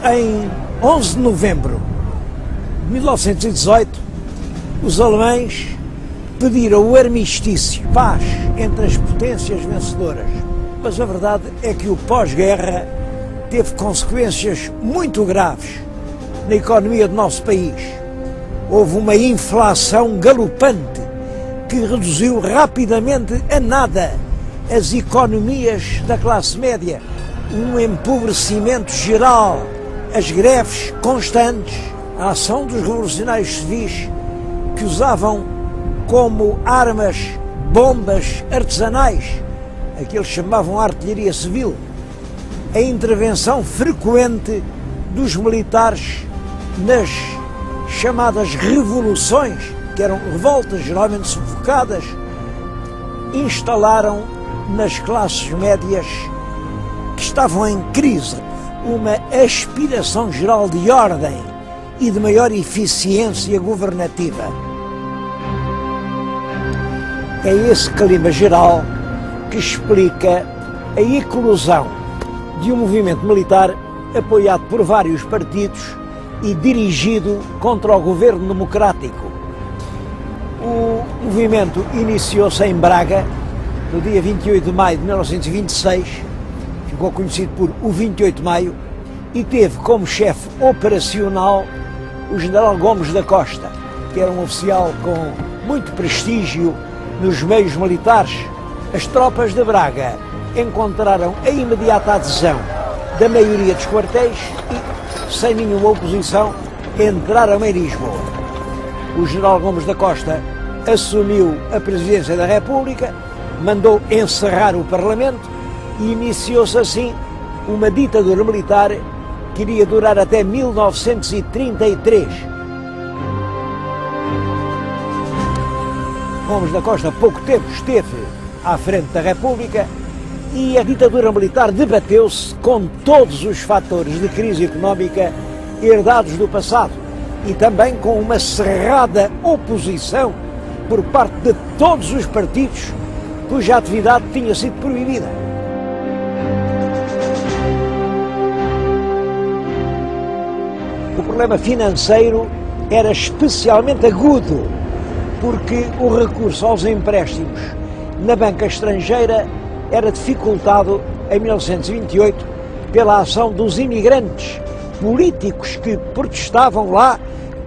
Em 11 de novembro de 1918, os alemães pediram o armistício, paz entre as potências vencedoras. Mas a verdade é que o pós-guerra teve consequências muito graves na economia do nosso país. Houve uma inflação galopante que reduziu rapidamente a nada as economias da classe média. Um empobrecimento geral, as greves constantes, a ação dos revolucionários civis que usavam como armas bombas artesanais, aqueles que chamavam artilharia civil, a intervenção frequente dos militares nas chamadas revoluções, que eram revoltas geralmente sufocadas, instalaram nas classes médias que estavam em crise uma aspiração geral de ordem e de maior eficiência governativa. É esse clima geral que explica a eclosão de um movimento militar apoiado por vários partidos e dirigido contra o governo democrático. O movimento iniciou-se em Braga no dia 28 de maio de 1926, ficou conhecido por o 28 de maio, e teve como chefe operacional o general Gomes da Costa, que era um oficial com muito prestígio nos meios militares. As tropas de Braga encontraram a imediata adesão da maioria dos quartéis e, sem nenhuma oposição, entraram em Lisboa. O general Gomes da Costa assumiu a presidência da República, mandou encerrar o Parlamento e iniciou-se assim uma ditadura militar que iria durar até 1933. Gomes da Costa pouco tempo esteve à frente da República e a ditadura militar debateu-se com todos os fatores de crise económica herdados do passado e também com uma cerrada oposição por parte de todos os partidos cuja atividade tinha sido proibida. O problema financeiro era especialmente agudo, porque o recurso aos empréstimos na banca estrangeira era dificultado em 1928 pela ação dos imigrantes políticos que protestavam lá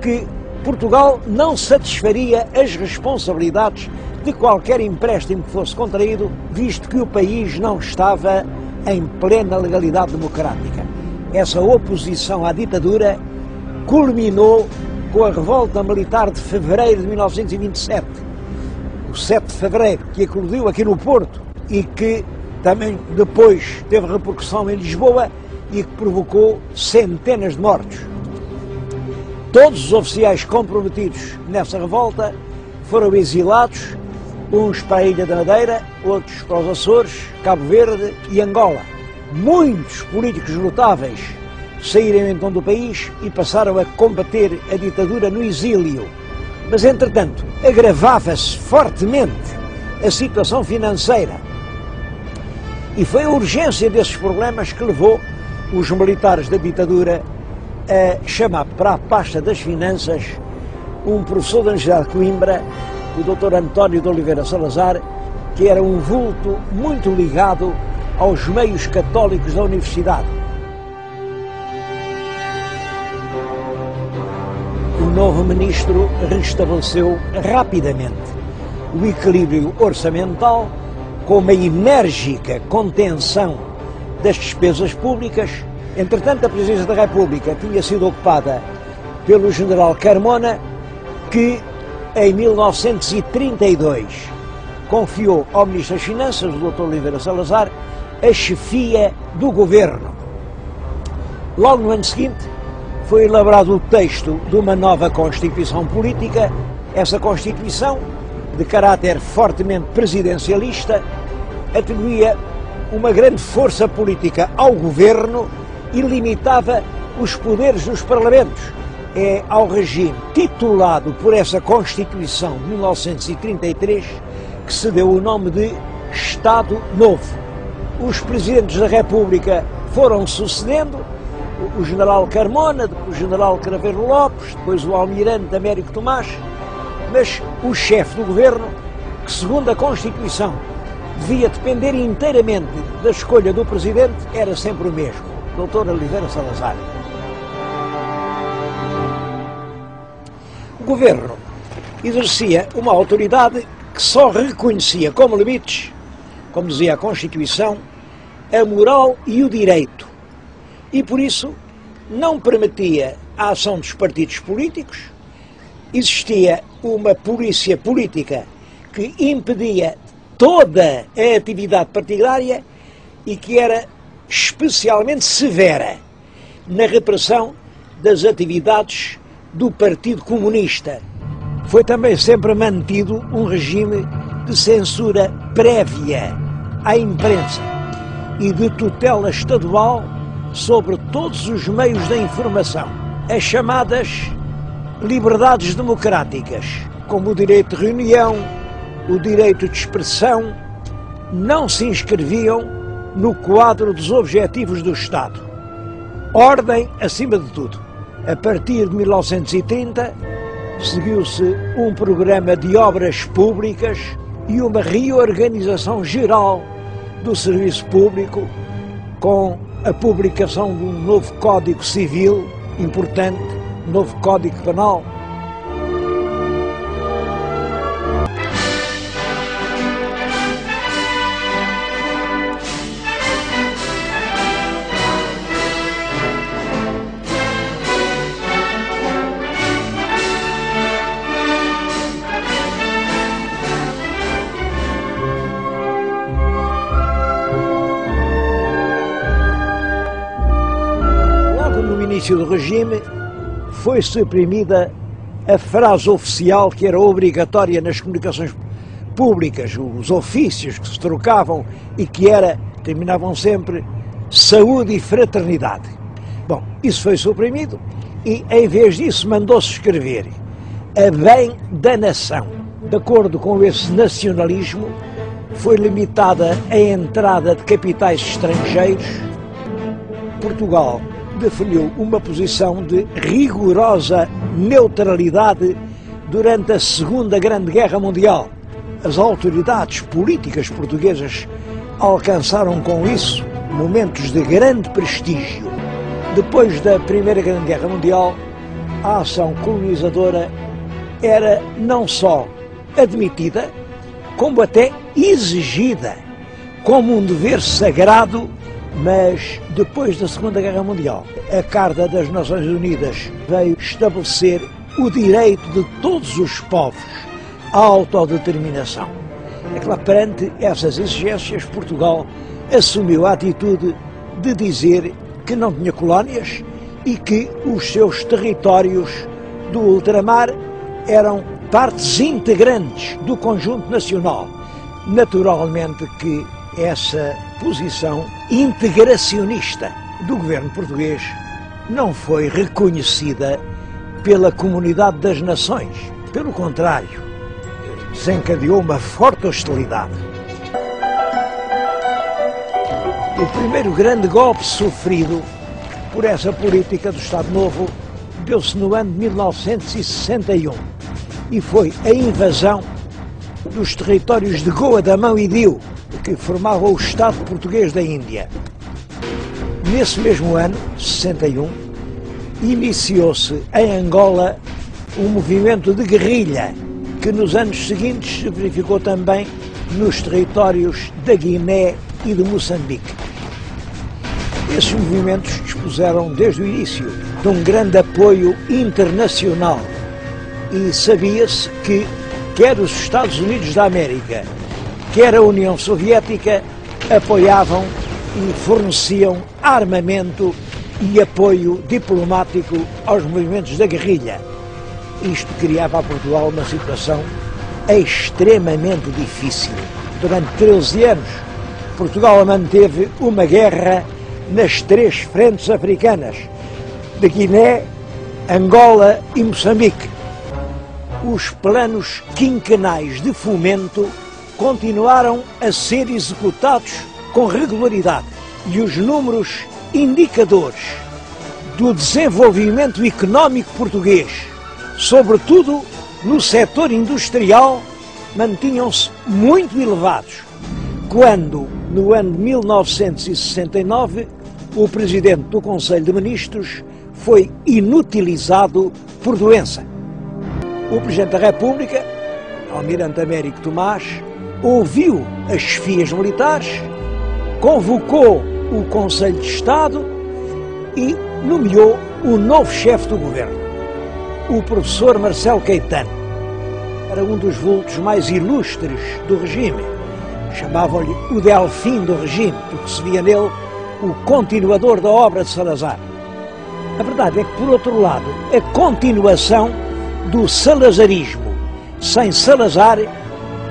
que Portugal não satisfaria as responsabilidades de qualquer empréstimo que fosse contraído, visto que o país não estava em plena legalidade democrática. Essa oposição à ditadura culminou com a revolta militar de fevereiro de 1927. O 7 de fevereiro, que eclodiu aqui no Porto e que também depois teve repercussão em Lisboa e que provocou centenas de mortos. Todos os oficiais comprometidos nessa revolta foram exilados, uns para a Ilha da Madeira, outros para os Açores, Cabo Verde e Angola. Muitos políticos notáveis saíram então do país e passaram a combater a ditadura no exílio. Mas, entretanto, agravava-se fortemente a situação financeira. E foi a urgência desses problemas que levou os militares da ditadura a chamar para a pasta das finanças um professor da Universidade de Coimbra, o Dr. António de Oliveira Salazar, que era um vulto muito ligado aos meios católicos da universidade. O novo ministro restabeleceu rapidamente o equilíbrio orçamental com uma enérgica contenção das despesas públicas. Entretanto, a presidência da República tinha sido ocupada pelo general Carmona, que em 1932 confiou ao Ministro das Finanças, o Dr. Oliveira Salazar, a chefia do governo. Logo no ano seguinte foi elaborado o texto de uma nova Constituição Política. Essa Constituição, de caráter fortemente presidencialista, atribuía uma grande força política ao governo e limitava os poderes dos parlamentos. É ao regime titulado por essa Constituição de 1933 que se deu o nome de Estado Novo. Os presidentes da República foram sucedendo, o general Carmona, depois o general Craveiro Lopes, depois o almirante Américo Tomás, mas o chefe do governo, que segundo a Constituição devia depender inteiramente da escolha do presidente, era sempre o mesmo, Dr. Oliveira Salazar. O governo exercia uma autoridade que só reconhecia como limites, como dizia a Constituição, a moral e o direito, e por isso não permitia a ação dos partidos políticos. Existia uma polícia política que impedia toda a atividade partidária e que era especialmente severa na repressão das atividades do Partido Comunista. Foi também sempre mantido um regime de censura prévia à imprensa e de tutela estadual sobre todos os meios da informação. As chamadas liberdades democráticas, como o direito de reunião, o direito de expressão, não se inscreviam no quadro dos objetivos do Estado. Ordem acima de tudo. A partir de 1930, seguiu-se um programa de obras públicas e uma reorganização geral do serviço público, com a publicação de um novo Código Civil importante, novo Código Penal. No início do regime foi suprimida a frase oficial que era obrigatória nas comunicações públicas, os ofícios que se trocavam e que terminavam sempre saúde e fraternidade. Bom, isso foi suprimido e em vez disso mandou-se escrever a bem da nação. De acordo com esse nacionalismo, foi limitada a entrada de capitais estrangeiros. Portugal definiu uma posição de rigorosa neutralidade durante a Segunda Grande Guerra Mundial. As autoridades políticas portuguesas alcançaram com isso momentos de grande prestígio. Depois da Primeira Grande Guerra Mundial, a ação colonizadora era não só admitida, como até exigida como um dever sagrado. Mas depois da Segunda Guerra Mundial, a Carta das Nações Unidas veio estabelecer o direito de todos os povos à autodeterminação. É claro, perante essas exigências, Portugal assumiu a atitude de dizer que não tinha colónias e que os seus territórios do ultramar eram partes integrantes do conjunto nacional. Naturalmente que essa posição integracionista do governo português não foi reconhecida pela comunidade das nações. Pelo contrário, desencadeou uma forte hostilidade. O primeiro grande golpe sofrido por essa política do Estado Novo deu-se no ano de 1961 e foi a invasão dos territórios de Goa, Damão e Diu, que formavam o Estado português da Índia. Nesse mesmo ano, 61, iniciou-se em Angola um movimento de guerrilha que nos anos seguintes se verificou também nos territórios da Guiné e de Moçambique. Esses movimentos dispuseram desde o início de um grande apoio internacional e sabia-se que quer os Estados Unidos da América, quer a União Soviética apoiavam e forneciam armamento e apoio diplomático aos movimentos da guerrilha. Isto criava a Portugal uma situação extremamente difícil. Durante 13 anos, Portugal manteve uma guerra nas 3 frentes africanas, de Guiné, Angola e Moçambique. Os planos quinquenais de fomento continuaram a ser executados com regularidade e os números indicadores do desenvolvimento económico português, sobretudo no setor industrial, mantinham-se muito elevados, quando, no ano de 1969, o Presidente do Conselho de Ministros foi inutilizado por doença. O Presidente da República, Almirante Américo Tomás, ouviu as chefias militares, convocou o Conselho de Estado e nomeou o novo chefe do governo, o professor Marcelo Caetano. Era um dos vultos mais ilustres do regime. Chamavam-lhe o Delfim do regime, porque se via nele o continuador da obra de Salazar. A verdade é que, por outro lado, a continuação do salazarismo sem Salazar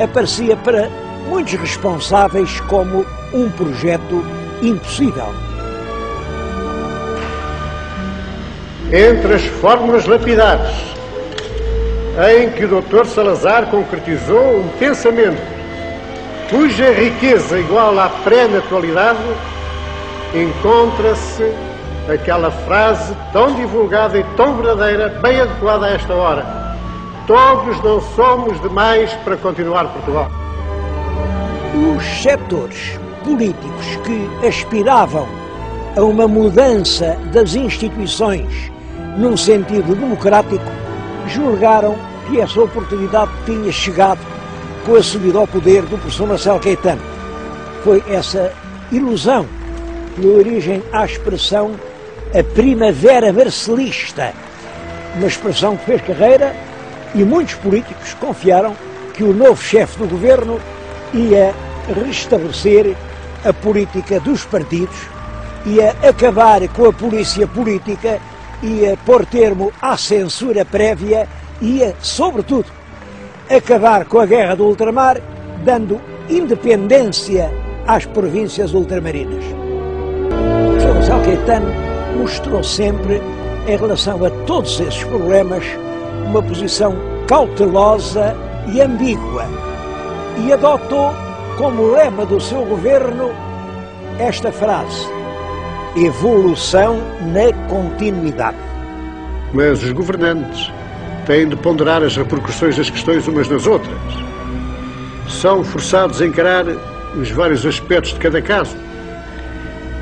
aparecia para muitos responsáveis como um projeto impossível. Entre as fórmulas lapidares em que o Dr. Salazar concretizou um pensamento cuja riqueza igual à pré-naturalidade, encontra-se aquela frase tão divulgada e tão verdadeira, bem adequada a esta hora: todos não somos demais para continuar Portugal. Os setores políticos que aspiravam a uma mudança das instituições num sentido democrático julgaram que essa oportunidade tinha chegado com a subida ao poder do professor Marcelo Caetano. Foi essa ilusão que deu origem à expressão a primavera marcelista, uma expressão que fez carreira, e muitos políticos confiaram que o novo chefe do governo ia restabelecer a política dos partidos, ia acabar com a polícia política, ia pôr termo à censura prévia, ia, sobretudo, acabar com a guerra do ultramar, dando independência às províncias ultramarinas. O professor Marcelo Caetano mostrou sempre, em relação a todos esses problemas, uma posição cautelosa e ambígua, e adotou como lema do seu governo esta frase: evolução na continuidade. Mas os governantes têm de ponderar as repercussões das questões umas nas outras. São forçados a encarar os vários aspectos de cada caso,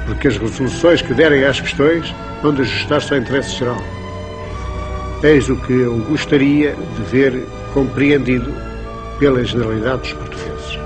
porque as resoluções que derem às questões vão de ajustar-se ao interesse geral. Eis o que eu gostaria de ver compreendido pela generalidade dos portugueses.